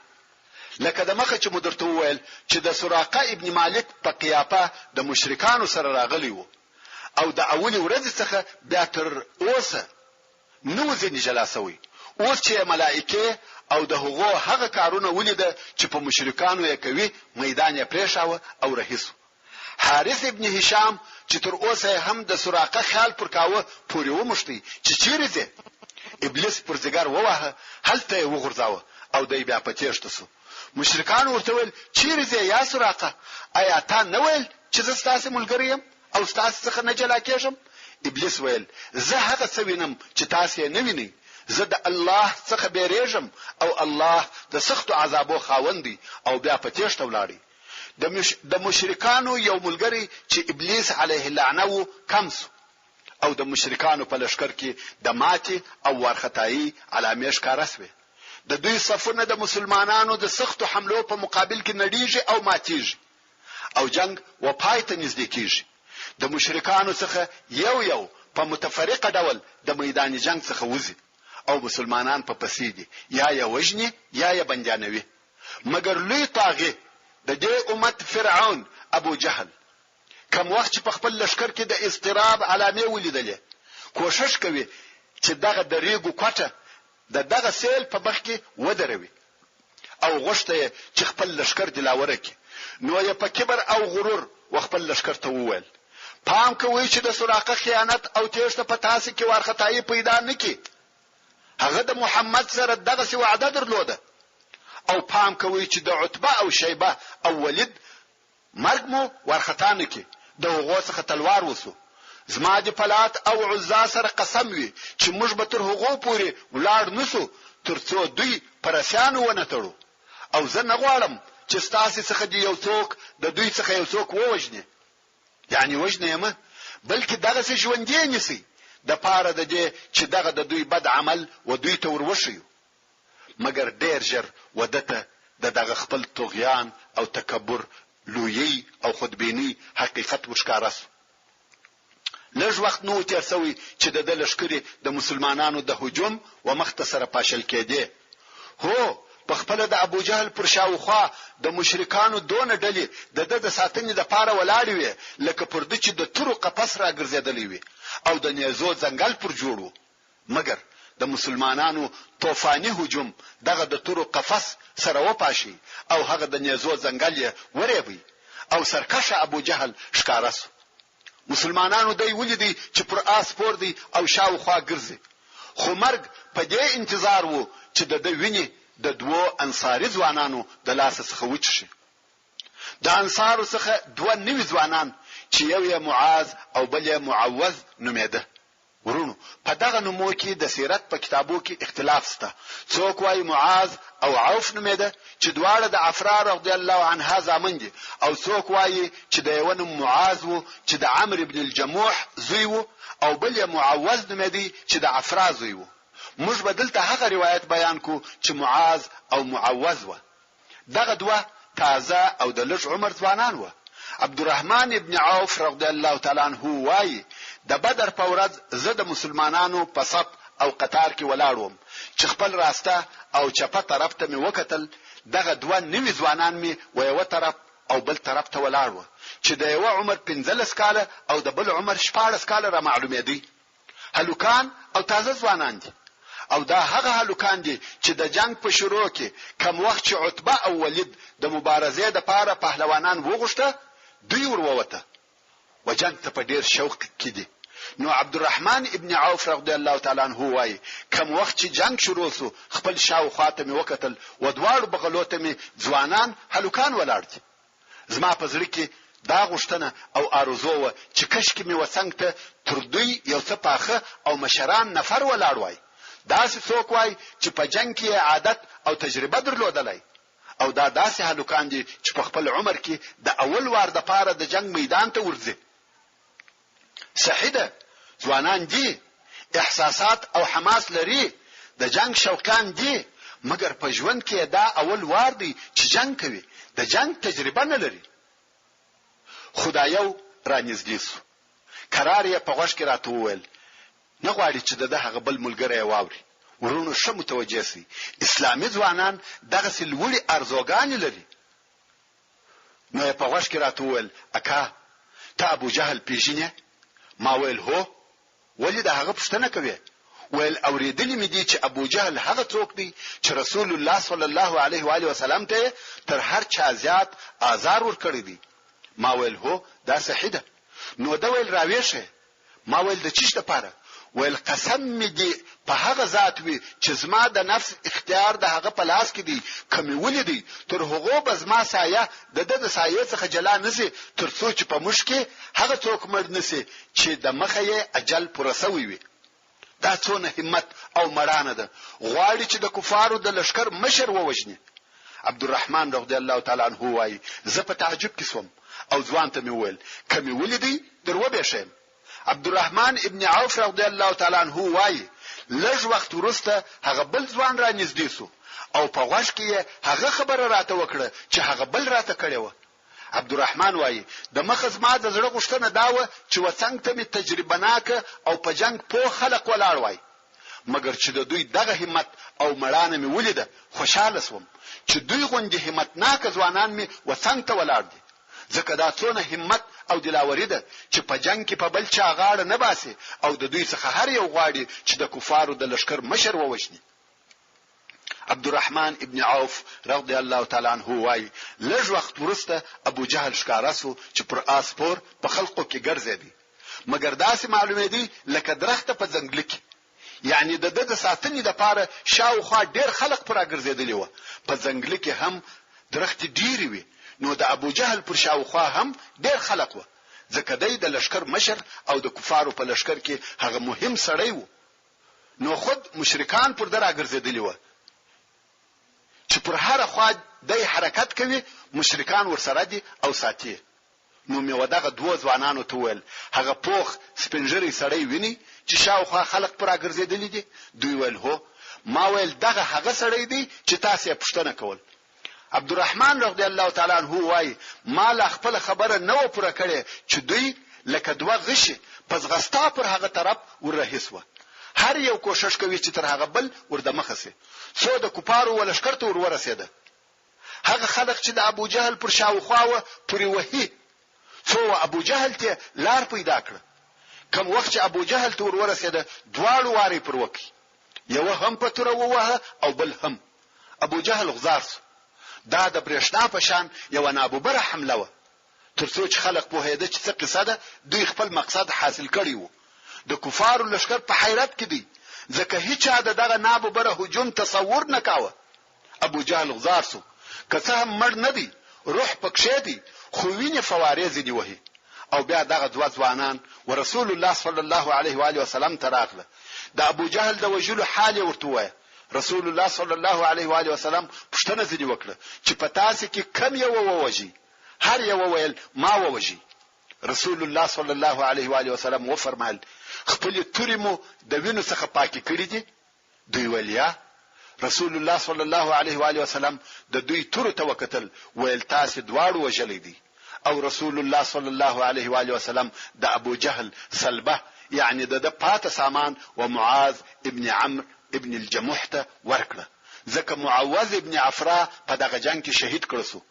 لکه د مخه چې مدرته وویل چې د سراقه ابن مالک په قیافه د مشرکانو سره راغلی وو او د اولی ورځ څخه بیا تر اوسه نو ځنی جلاسوي. اوس چې ملائکه او د هغه کارونه ولیده چې په مشرکانو یې کوي، میدان یې پریښاوه او رهیسو. حارث ابن هشام چې تر اوسه هم د سراقه خیال پر کاوه پورې ومشتي چې چیرې ځي. ابلیس پر ځګر ووهه، هلته یې وغورځاوه او دی بیا په تېښته سو. مشرکان ورته ویل چیرې ځې یا سراقه؟ آیا تا نه ویل چې زه ستاسې ملګری یم او ستاسې څخه نه جلا کېږم؟ ابلیس ویل زه هغه څه وینم چې تاسې یې نه وینئ. زه د الله څخه بیریږم او الله د سختو عذابو خاوند دی. او بیا په تېښته ولاړی. د مشرکانو یو ملګری چې ابلیس علیه اللعنه و کم سو او د مشرکانو په لشکر کې د ماتې او وارخطایي علامې ښکاره سوې. د دوی صفونه د مسلمانانو د سختو حملو په مقابل کې نړیږي او ماتیږي او جنگ و پای ته نږدې کیږي. د مشرکانو څخه یو په متفرقه ډول د میدان جنگ څخه وځي او مسلمانان په پسې دي، یا یې وژني یا یې بندیانوي. مګر لوی طاغي د دې امت فرعون ابو جهل کوم وخت چې په خپل لشکر کې د اضطراب علامې ولیدلې، کوشش کوي چې دغه د ریګو کوټه دغه سیل په مخ کې ودروي او غوښته چې خپل لشکر دلاوره کړي. نو یې په کبر او غرور خپل لشکر ته وویل پام کوئ چې د سراقه خیانت او تېښته په تاسو کې وارخطایي پیدا نه کړي. هغه د محمد سره دغه وعده درلوده. او پام کوئ چې د عتبه او شیبه او ولید مرګ مو وارخطا نه کړي. د هغو څخه تلوار وسو. زما د پلات او عزا سره قسم وي چې موږ به تر هغو پورې ولاړ نسو ترڅو دوی پرسیانو ونه تړو. او زه نه غواړم چې ستاسو څخه دی یو څوک د دوی څخه یو څوک ووجني، یعنی وجنه یې بلکې دغه څه ژوندې نسی د پاره د دې چې دغه د دوی بد عمل و دوی ته وروشيو. مګر ډېر ژر ودته دغه خپل طغیان او تکبر لویی او خودبینی حقیقت وښکاره سو. لږ وخت نو تیر سوی چې د لشکري د مسلمانانو د هجوم و مختصره پاشل کېده. هو په خپل د ابو جهل پر شاوخوا د مشرکانو دون ډلې د ساتنې د پاره ولاړې وي لکه پر د چې د تورو قفس را ګرځېدلې وي او د نیزو ځنګل پر جوړو. مګر د مسلمانانو طوفاني هجوم دغه د تورو قفس سره وپاشي او هغه د نیزو ځنګل یې ورېبي او سرکشه ابو جهل ښکاره سو. مسلمانانو دی ولیدي چې پر آس پور دی او شاوخوا ګرځي. خو مرګ په دې انتظار وو چې د ویني د دوو انصاري ځوانانو د لاس څخه وچشي. د انصارو څخه دوه نوي ځوانان چې یو یې معاذ او بل یې معوذ نومېده. ورونو په دغه نومو کې د سیرت په کتابو کې اختلاف شته. څوک وايي معاذ او عوف نومېده چې دواړه د عفرا رضی الله عنها زامن دي، او څوک وايي چې د یو نوم معاذ وو چې د عمرو بن الجموح زوی وو، او بل یې معوذ نومېدی چې د عفرا زوی وو. موږ به دلته هغه روایت بیان کو چې معاذ او معوذ وو. دغه دوه تازه او د لږ عمر ځوانان وو. عبدالرحمن ابن عوف رضی الله تعالی عنہ وايي د بدر په ورځ زه د مسلمانانو په صف او قطار کې ولاړ وم چې خپل راسته او چپه طرف ته مې وکتل. دغه دوه نوي ځوانان مې و یو طرف او بل طرف ته ولاړ و چې د یو عمر 15 کاله او د بل عمر 14 کاله را معلومېدی. هلوکان او تازه ځوانان دي. او دا هغه هلوکان دي چې د جنگ په شروع کې کوم وخت چې عتبه او ولید د مبارزې د پاره پهلوانان وغوښته دوی وروته و جنگ ته په ډیر شوق کې دي. نو عبدالرحمن ابن عوف رضی الله تعالی عنہ وايي کوم وخت چې جنگ شروع سو خپل شاوخوا ته مې وکتل و دواړو بغلو ته مې ځوانان هلوکان ولاړ دي. زما په زړه کې دا غوښتنه او ارزو و چې کشکې مې وسنګ ته تر دوی یو څه پاخه او مشران نفر ولاړ وای. داسې څوک وای چې په جنگ کې عادت او تجربه درلودلای، او دا داسې هلوکان دي چې په خپل عمر کې د اول وار د پاره د جنگ میدان ته ورځي. صحیح ځوانان دي، احساسات او حماس لري، د جنگ شوقان دي، مګر په ژوند کې دا اول وار دی چې جنگ کوي، د جنگ تجربه نه لري. خدایو رانږدې سو، قرار یې په غوږ کې راته وویل نه غواړي چې د هغه بل ملګری واوري. ورونو ښه متوجه سي اسلامي ځوانان دغه لوړې ارزوګانې لري. نو په غوږ کې راته وویل اکا ته ابو جهل پیژنې؟ ما ویل هو. ولې د هغه پوښتنه کوي؟ ویل اوریدلی مې دي چې ابو جهل هغه څوک دی چې رسول الله صلی الله علیه و آله وسلم ته تر هر چا زیات آزار ورکړی دی. ما ویل هو دا صحیح ده. نو دا ویل راويشه. ما ویل د چیش لپاره؟ ویل قسم می دی په هغه ذات وي چې زما د نفس اختیار د هغه په لاس کې دی، کمی ولیدي تر هغه به زما سایه د سایه څخه جلا نسی، تر څو چې په مشکې هغه څوک مړ نسی چې د مخه یې اجل پوره شوی وي. دا څونه همت او مړانه ده، غواړي چې د کفارو د لشکر مشر ووجني. عبدالرحمن رضی الله تعالی عنہ وایي زه په تعجب کې سوم او ځوان ته مې وویل کمی ولیدي درو به شم. عبدالرحمن ابن عوف رضی الله تعالی عنہ وایي لږ وخت وروسته هغه بل ځوان را نږدې سو او په غوږ کې هغه خبره راته وکړه چې هغه بل راته کړې و. عبدالرحمن وایي د مخز ما د زړه غوښتنه داوه چې وڅنګ ته می تجربه ناک او په جنگ په خلق ولاړ وای، مګر چې د دوی دغه همت او مړانه می ولیده خوشاله سوم چې دوی غوندې همت ناک ځوانان می وڅنګ ته ولاړ دي. ځکه دا څونه همت او دلاوري ده چې په جنگ کې په بل چا غاړه نه باسي او د دوی څخه هر یو غواړي چې د کفارو د لشکر مشر ووجني. عبدالرحمن ابن عوف رضی الله تعالی عنہ وایي لږ وخت وروسته ابو جهل ښکارا سو چې پر اسپور په خلقو کې ګرځېدی، مګر داسې معلومه دي لکه درخت په ځنګل کې، یعنی د ساتنې لپاره شاوخوا ډېر خلق پر راګرځېدلی و. په ځنګل کې هم درخت ډېری وي، نو د ابو جهل پر شاوخوا هم ډېر خلق و، ځکه دی د لشکر مشر او د کفارو په لشکر کې هغه مهم سړی و. نو خود مشرکان پر در راګرځېدلی و چې پر هر خوا د حرکت کوي، مشرکان ورسره دي او ساتي. نو مې ودغه دوه ځوانانو ته ویل هغه پوخ سپنجري سړی ویني چې شاوخوا خلق پر راګرځېدلی دي؟ دوی ویل هو. ما ویل دغه هغه سړی دی چې تاسو یې پوښتنه کول. عبدالرحمن رضی الله تعالی عنہ وایي ما لا خپل خبره نه و پوره کړې چې دوی لکه دوه غشي پس غستا پر هغه طرف ورهیس و، هر یو کوشش کوي چې تر هغه بل وردمخه سي. څو د کفارو ولشکر ته ورسېده، هغه خلق چې د ابو جهل پر شاوخوا و پوری وهي، څو ابو جهل ته لار پیدا کړ. کوم وخت چې ابو جهل ته ورسېده دواړو واري پر وکی، یو هم په تور ووهه او بل هم. ابو جهل غزار سو. دا د برېښنا په شان یو نابوبره حمله و، ترڅو چې خلق په هیده چې څه قصه ده دوی خپل مقصد حاصل کړی وو. د کفارو لشکر په حیرت کې دی، ځکه هیڅ دغه نابوبره هجوم تصور نه کاوه. ابو جهل غزار سو، که څه هم مړ نه دی روح پکښې دی، خو وینې فوارې ځینې وهي. او بیا دغه دوه ځوانان ورسول الله صلی الله علیه و آله وسلم ته راغله. د ابو جهل د وجلو حال ورته وایي. رسول الله صلی الله علیه و آله وسلم پوښتنه ځینې وکړه چې په تاسو کې کم یو ووجي؟ هر یو ویل ما ووجي. رسول الله صلی الله علیه و آله وسلم و فرمایل خپل توري مو د وینو څخه پاکي کړی دي؟ دوی ویل رسول الله صلی الله علیه و آله وسلم د دوی تور ته وکتل، ویل تاسو دواړو وجلې دي. او رسول الله صلی الله علیه و آله وسلم د ابو جهل صلبه یعنی د پاته سامان و معاذ ابن عمرو ابن الجموح ته ورکړه، ځکه معوذ ابن عفراء په دغه جنگ کې شهید کړ سو.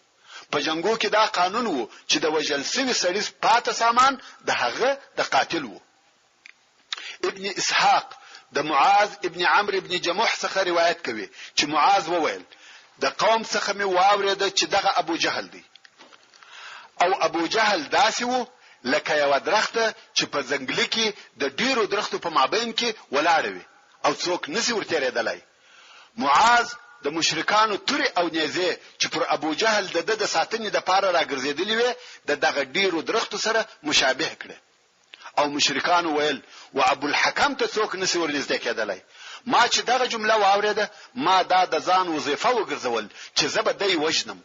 په جنگو کې دا قانون وو چې د وجل سوي سړي پاته سامان د هغه د قاتل وو. ابن اسحاق د معاذ ابن عمرو ابن جموح څخه روایت کوي چې معاذ وویل د قوم څخه مې واورېده چې دغه ابو جهل دی. او ابو جهل داسې وو لکه یو درخته چې په ځنګل کې د ډیرو درختو په مابین کې ولاړ وي او څوک نسی ورتېرېدلای. معاذ د مشرکانو توري او نیزه چې پر ابو جهل د ساتنې د پاره راګرځېدلی وي د دغه ډیرو درختو سره مشابه کړي. او مشرکانو ویل و ابو الحکم ته څوک نسی ورنږدې کېدلای. ما چې دغه جمله واورېده ما دا د ځان وظیفه وګرځول چې زه به دی وجنم.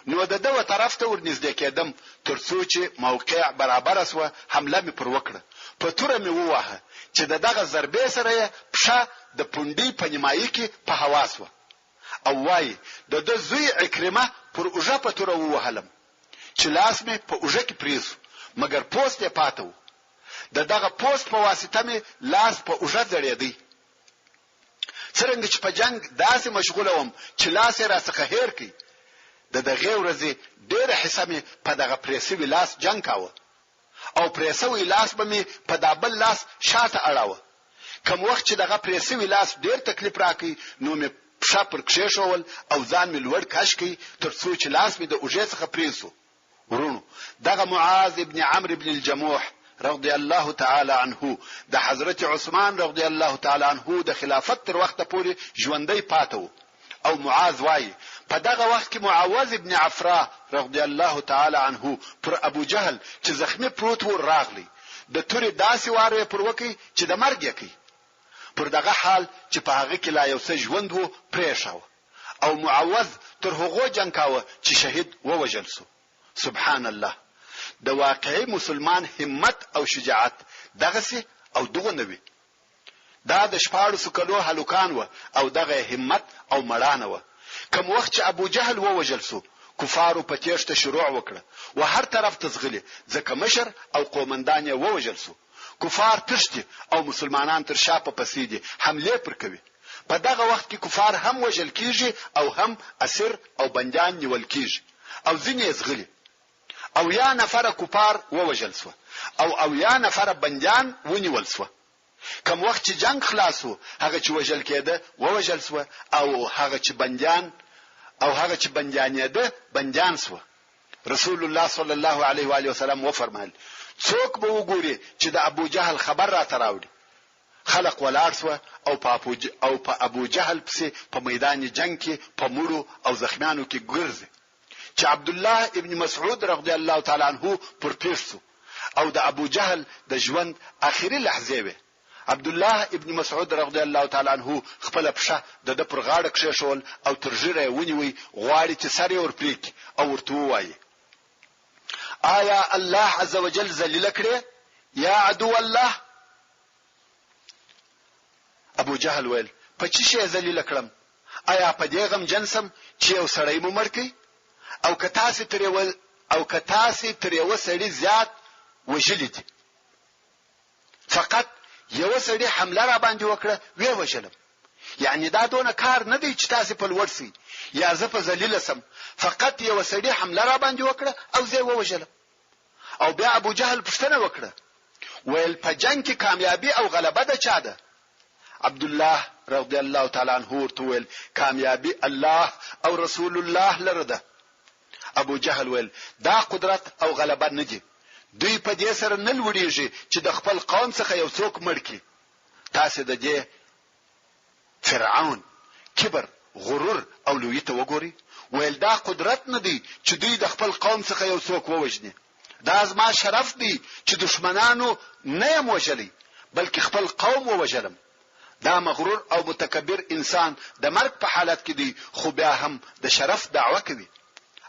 نو د دوه طرف ته ورنږدې کېدم ترڅو چې موقع برابر اسوه، حمله می پر وکړه. په توره می ووهه چې دغه ضربې سره پښه د پوندې په نیمایي کې په هوا سوه. او وای د زوی عکرمه پر اوجه په توره ووهلم چې لاس می په اوجه کې پریزو، مګر پوست یې پاتو. دغه پوست په واسطه می لاس په اوجه ځړېدی. څنګه چې په جنگ داسې مشغوله وم چې لاس یې راڅخه هیر کړي. دغه ورځې ډېر حصہ می په دغه پریسوي لاس جنگ کاوه او پریسوي لاس به می په دابل لاس شاته اړاوه. کوم وخت چې دغه پریسوي لاس ډېر تکلیف راکړي نو می پښه پر کښېښول او ځان می لوړ کش کړي ترڅو چې لاس می د اوجه څخه پریسو. ورونو دغه معاذ ابن عمرو ابن الجموح رضی الله تعالی عنه د حضرت عثمان رضی الله تعالی عنه د خلافت تر وخت پورې ژوندۍ پاتو او معاذ وایي په دغه وخت کې معوذ ابن عفراء رضی الله تعالی عنه پر ابو جهل چې زخمی پروت و راغلی د تورې داسې واره پر وکی چې د مرګ یکی پر دغه حال چې په هغه کې لا یو څه ژوند وو پریښاو او معوذ تر هغه جنگ کاوه چې شهید ووجل سو. سبحان الله، د واقعي مسلمان همت او شجاعت دغه سي او دغه نوي دا د شپاړو کلو هلوکان و او دغه همت او مړانه و. کوم وخت چې ابو جهل ووجل سو کفارو په تیښته شروع وکړه و هر طرف ته ځغلي ځکه مشر او قومندان یې ووجل سو. کفار تشتي او مسلمانان تر شاپه پسې دي حمله پر کوي. په دغه وخت کې کفار هم وجل کیږي او هم اسیر او بندیان نیول کیږي او ځینې ځغلي او یا نفر کفار ووجل سو او یا نفر بندیان ونیول سو. کوم وخت چې جنگ خلاصو هغه چې وجل کېده ووجل سو او هغه چې بندیان ده بندیان سو. رسول الله صلی الله علیه و آله وسلم و فرمایل څوک به وګوري چې د ابو جهل خبر را تراوړي خلق ولاړ سو او په ابو جهل پسې په میدان جنگ کې په مړو او زخمیانو کې ګرځي چې عبد الله ابن مسعود رضی الله تعالی عنہ پر پیښ او د ابو جهل د ژوند اخیری لحظه وي. عبد الله ابن مسعود رضی الله تعالی عنہ خپل پښه د پر غاړه کښېښول او تر ژره ونیوي غواړي چې سر یې ورپریک او ورته وایي آیا الله عز وجل ذلیل کړي یا عدو الله. ابو جهل ویل په چی شي ذلیل کړم؟ آیا په دې غم جنسم چې یو سړی مو مرګي او کتاسي تر یو سړی زیات وجلید فقط یو سړی حمله را باندې وکړه وی وجلم. یعنی دا دونه کار نه دی چې تاسو په لورسي یا زه په ذلیل سم فقط یو سړی حمله را باندې وکړه او زه وجلم. او بیا ابو جهل پښتنه وکړه ویل په جنگ کې کامیابی او غلبه ده چا ده؟ عبد الله رضی الله تعالی عنہ ورته ویل کامیابی الله او رسول الله لره ده. ابو جهل ویل دا قدرت او غلبه نه دي، دوی په دې سره نه لوړیږي چې د خپل قوم څخه یو څوک مړ کړي. تاسو د دې فرعون کبر غرور او لوی ته وګوري ویل دا قدرت نه دی چې دوی د خپل قوم څخه یو څوک ووجني. دا زما شرف دی چې دشمنانو نه یم وجلی بلکې خپل قوم ووجلم. دا مغرور او متکبر انسان د مرګ په حالت کې دی خو بیا هم د شرف دعوه کوي.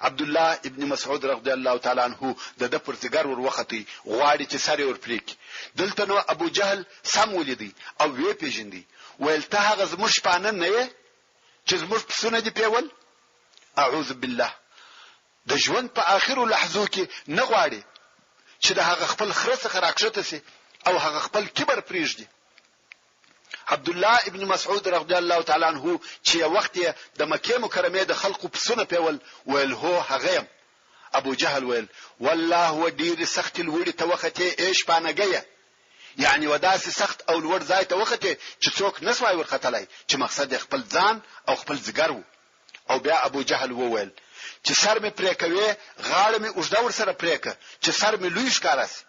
عبد الله ابن مسعود رضی الله تعالی عنہ د پرتګر ور وختي غواړي چې سره ور پریک. دلته نو ابو جهل سم ولیدي او وی پیژندي ویل ته هغه زموږ پانه نه یې چې زموږ پسونه دی پیول. اعوذ بالله، د ژوند په اخرو لحظو کې نه غواړي چې د هغه خپل خرڅه راکښته سي او هغه خپل کبر پریږدي. عبد الله ابن مسعود رضی الله تعالی عنہ چې وخت د مکه مکرمه د خلقو پسونه پیول ویل هو هغه. ابو جهل ویل والله ودیر سخت الوړي توخته ايش پانګيه، یعنی وداسې سخت او لوړ ځای ته وخته چې څوک نسوای ورختلای چې مقصد خپل ځان او خپل ځګر وو. او بیا ابو جهل وویل چې سر می پرې کوي غاړه می اوږده ور سره پرېکه چې سر می لوی ښکاراسي.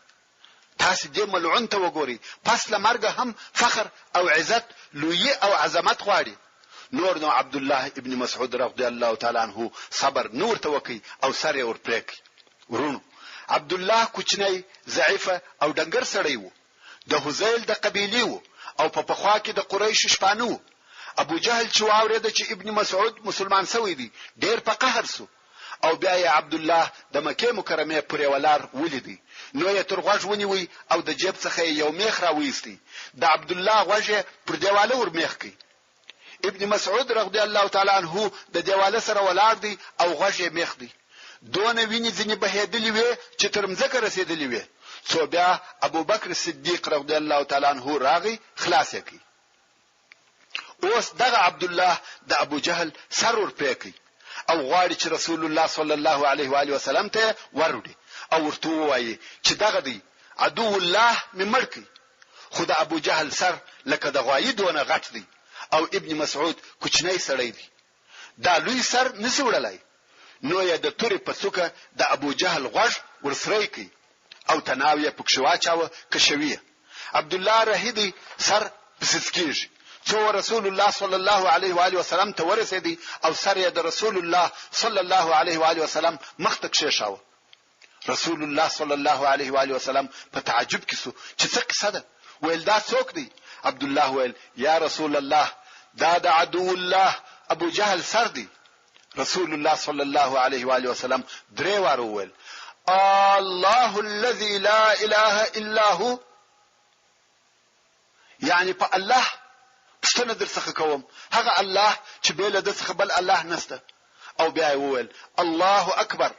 تاسو دې ملعون ته وګوري پس لمرګه هم فخر او عزت لوی او عظمت غواړي. نور نو عبد الله ابن مسعود رضی الله تعالی عنہ صبر نور توکي او سر یې ور پرېک. ورونو عبد الله کوچنی ضعیفه او ډنګر سړی وو، د حذیل د قبیله وو او په پخوا کې د قریش شپانو. ابو جهل چې واورید چې ابن مسعود مسلمان شوی دی ډیر په قهر سو او بیا یې عبد الله د مکه مکرمه پرې ولار ولیدي نو یې تر غوږ ونیوي او د جیب څخه یو میخ راوېستي د عبد الله غوږ پر دیواله ور میخ کی. ابن مسعود رضی الله تعالی عنہ د دیواله سره ولار دی او غوږ یې میخ دی. دونه ویني ځنی بهېدلې وي چې تر مځکه رسیدلې وي. څو بیا ابو بکر صدیق رضی الله تعالی عنہ راغی خلاص یې کی. اوس دغه عبد الله د ابو جهل سر ور پېکی او غواړي چې رسول الله صلی الله علیه و آله وسلم ته ورودي او ورته وایي چې دغه دی عدو الله ممړکی. خو د ابو جهل سر لکه د غوایی دونه غټ دی او ابن مسعود کوچنی سړی دی، دا لوی سر نسی وړلای. نو یې د تورې په څوکه د ابو جهل غوږ ورسره کی او تناوی پکښ واچاوه کشوی. عبد الله رهیدی سر پسسکیږي څو رسول الله صلی الله علیه و آله وسلم ته ورسېدی او سر یې د رسول الله صلی الله علیه و آله وسلم مخ ته کښېښاوه. رسول الله صلی الله علیه و آله وسلم په تعجب کې سو چې څه قصه ده. ویل دا څوک دی؟ عبد الله ویل یا رسول الله دا د عدو الله ابو جهل سر دی. رسول الله صلی الله علیه و آله وسلم درې واره ویل الله الذي لا اله الا هو، یعنی په الله پښتنه در څخه کوم، هغه الله چې بیل د څخه بل الله نشته. او بیا ویل الله اکبر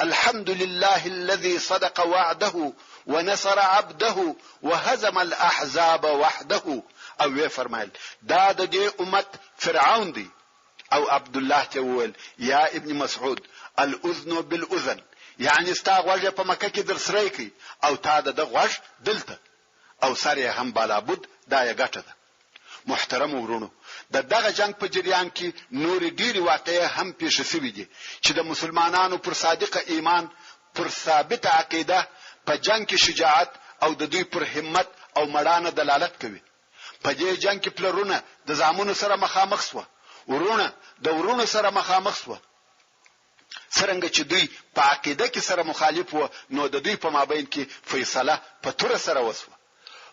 الحمد لله الذي صدق وعده ونصر عبده وهزم الاحزاب وحده. او وی فرمایل دا د دې امت فرعون دی. او عبد الله ته ویل یا ابن مسعود الاذن بالاذن، یعنی ستا غوږ په مکه کې در سره کی او تا د غوږ دلته او سره هم بالابود دا یې ګټه ده. محترم ورونو، دغه جنگ په جریان کې نور ډیری واقعې هم پیښ شوې دي چې د مسلمانانو پر صادقه ایمان، پر ثابت عقیده، په جنگ کې شجاعت او د دوی پر همت او مړانه دلالت کوي. په دې جنگ کې پلرونه د زامنو سره مخامخ شو، ورونه د ورونو سره مخامخ شو. څنګه چې دوی په عقیده کې سره مخالف وو، نو د دوی په مابین کې فیصله په تور سره وسوه.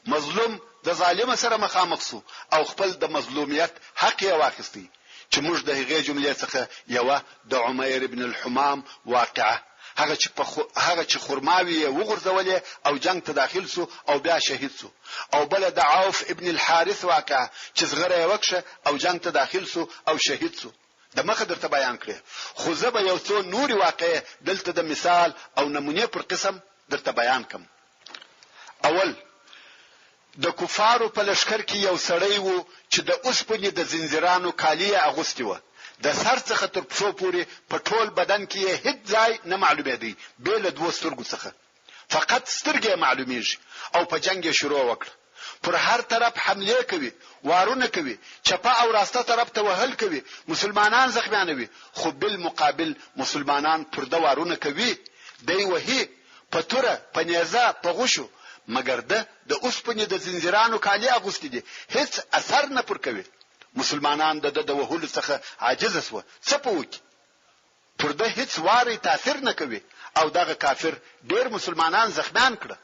مظلوم د ظالم سره مخامخ شو او خپل د مظلومیت حق یې واخیستی. چې موږ د هغې جملې څخه یو د عمیر ابن الحمام واقعه، هغه چې خرماوي وغورځولې او جنگ ته داخل سو او بیا شهید سو، او بل د عوف ابن الحارث واقعه چې زغره وکشه او جنگ ته داخل سو او شهید سو. د مخه درته بیان کړې، خو زه به یو څو نوري واقعې دلته د مثال او نمونه پر قسم درته بیان کوم. اول، د کفارو په لشکر کې یو سړی وو چې د اوسپنې د زنجیرانو کالی اغوستي و. د سر څخه تر پښو پورې په ټول بدن کې هیڅ ځای نه معلومېدی بل دوه سترګو څخه، فقط سترګې معلومیږي. او په جنگ شروع وکړ، پر هر طرف حمله کوي، وارونه کوي، چپا او راسته طرف ته وهل کوي، مسلمانان زخمیانوي، خو بل مقابل مسلمانان پر د وارونه کوي، دی وهي په توره، په نیزه، په غشو، مګر د اوسپنې د زنجیرانو کالی اغوستي دي، هیڅ اثر نه پر کوي. مسلمانان د وهلو څخه عاجز شو، څه پوکي، پر د هیڅ واري تاثیر نه کوي. او دغه کافر ډیر مسلمانان زخمیان کړه.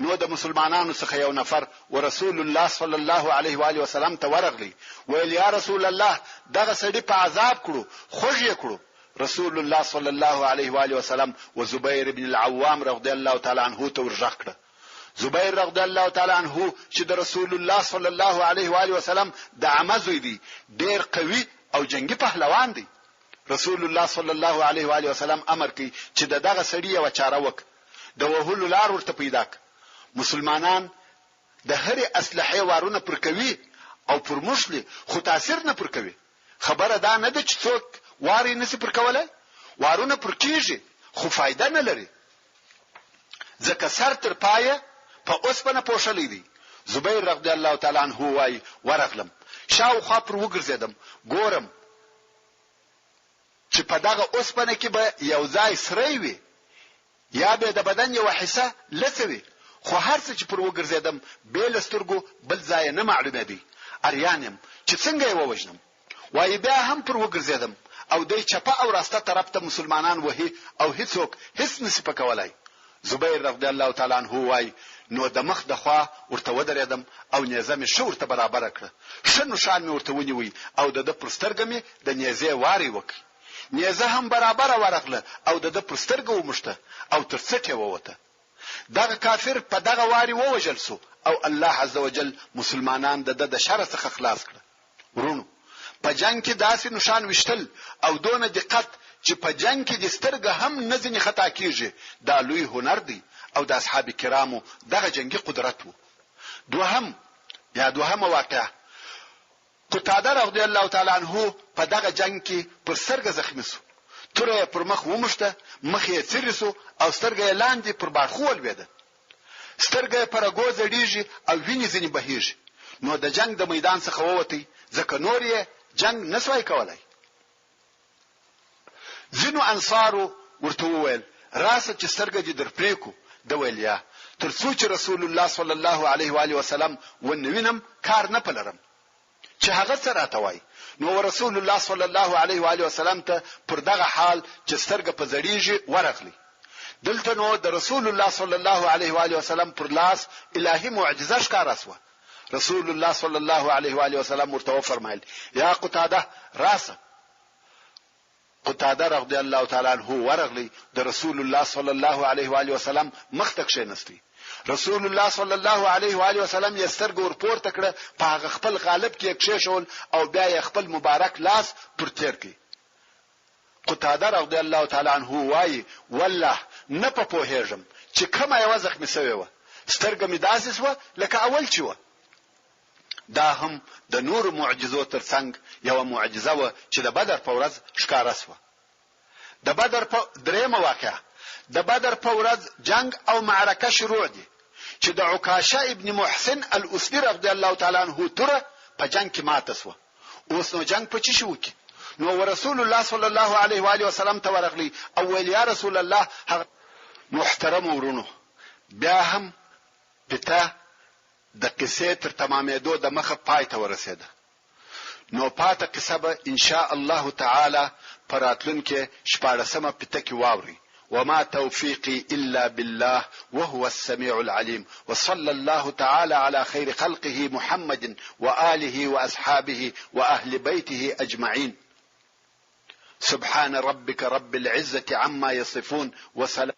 نو د مسلمانانو څخه یو نفر ورسول الله صلی الله علیه و آله وسلم ته ورغلی، ویل یا رسول الله دغه سړي په عذاب کړو، خوږ یې کړو. رسول الله صلی الله علیه و آله وسلم و زبیر ابن العوام رضی الله تعالی عنه ته ورغ کړ. زبیر رضی الله تعالی عنه چې د رسول الله صلی الله علیه و آله وسلم د عمزوی دی، ډیر قوي او جنگي پهلوان دی. رسول الله صلی الله علیه و آله وسلم امر کوي چې دغه سړي یو چاره وک، د وهلو لار ورته پیدا ک. مسلمانان د هرې اسلحه وارونه پر کوي او پر مشلي، خو تاثیر نه پر کوي. خبره دا نه ده چې څوک واري نسی پر کولای، وارونه پر کیږي خو فائدہ نه لري، ځکه سر تر پایه په اوسپنه پوښلې دي. زبیر رضی الله تعالی عنہ وايي ورغلم، شاوخوا پر وګرځیدم، ګورم چې په دغه اوسپنه کې به یو ځای سری وي یا به د بدن یو حصہ لڅوي، خو هر څه چې پر وګرځیدم بیل سترګو بل ځای نه معلومېدی. اریانم چې څنګه یې ووجنم. وای بیا هم پر وګرځیدم او د چپه او راسته طرف ته مسلمانان وهي او هیڅوک هیڅ نسی پکولای. زبیر رضی الله تعالی عنہ وای نو د مخ د خوا ورته ودرېدم او نیزه مې شو ورته برابر کړه، شنو شان مې ورته ونیوي او د پرسترګ مې د نیزه واري وک. نیزه هم برابر ورغله او د پرسترګ ومشته او تر څټه ووته. دغه کافر په دغه واري ووجل سو او الله عزوجل مسلمانان د شر څخه خلاص کړ. ورونو، په جنگ کې داسې نشان وشتل او دونه دقت چې په جنگ کې د سترګه هم نه ځنې خطا کیږي، دا لوی هنر دی او د اصحاب کرامو دغه جنگي قدرت وو. دوهمه واقعه، قتاده رضی الله تعالی عنہ په دغه جنگ کې پر سترګه زخمی سو، توره پر مخ ومشته، مخ یې څیرسو او سترګه یې لاندې پر باړخو ولوېده، سترګه پر غوځ ډیږي او وینې ځنې بهیږي. نو د جنگ د میدان څخه ووتی، ځکه نور یې جنگ نسوای کولای. ځینو انصارو ورته وویل راسه چې سترګې دې در پریکو د ویلیا ترڅو چې رسول الله صلی الله علیه و آله وسلم ونوینم کار نه پلرم چې هغه سره توای. نو رسول الله صلی الله علیه و آله وسلم ته پر دغه حال چې سترګې په زړیږي ورغلی. دلته نو د رسول الله صلی الله علیه و آله وسلم پر لاس الهی معجزه ښکارا سو. رسول الله صلی الله علیه و آله وسلم ورته فرمایل یا قتاده راسه. قتاده رضی الله تعالی عنہ ورغلی د رسول الله صلی الله علیه و آله وسلم مخ ته کښینستی. رسول الله صلی الله علیه و آله وسلم یې سترګې ورپورته کړه په هغه خپل غالب کې کښېښول او بیا یې خپل مبارک لاس پر تیر کړ. قتاده رضی الله تعالی عنہ وایي والله نه په پوهېږم چې کومه یو زخمی شوی و سترګې مې داسې سو لکه اول چې و. دا هم د نور معجزو ترڅنګ یو معجزه و چې د بدر په ورځ ښکارا سو. د بدر په درېمه واقعه د بدر په ورځ جنگ او معرکه شروع دي چې د عکاشه ابن محسن الاسدی رضی الله تعالی عنہ تر په جنگ کې ماته سو. اوس نو جنگ په چی شو کې نو رسول الله صلی الله علیه و آله وسلم ته ورغلی او ویل یا رسول الله محترم ورونو بیا هم پته د قصې تر تمامېدو د مخه پای ته ورسېده. نو پاته قصه به ان شاء الله تعالی پراتلونکې 14مه پته کې واوري. وما توفيقي إلا بالله وهو السميع العليم وصلى الله تعالى على خير خلقه محمد وآله وأصحابه وأهل بيته أجمعين. سبحان ربك رب العزة عما يصفون وسلام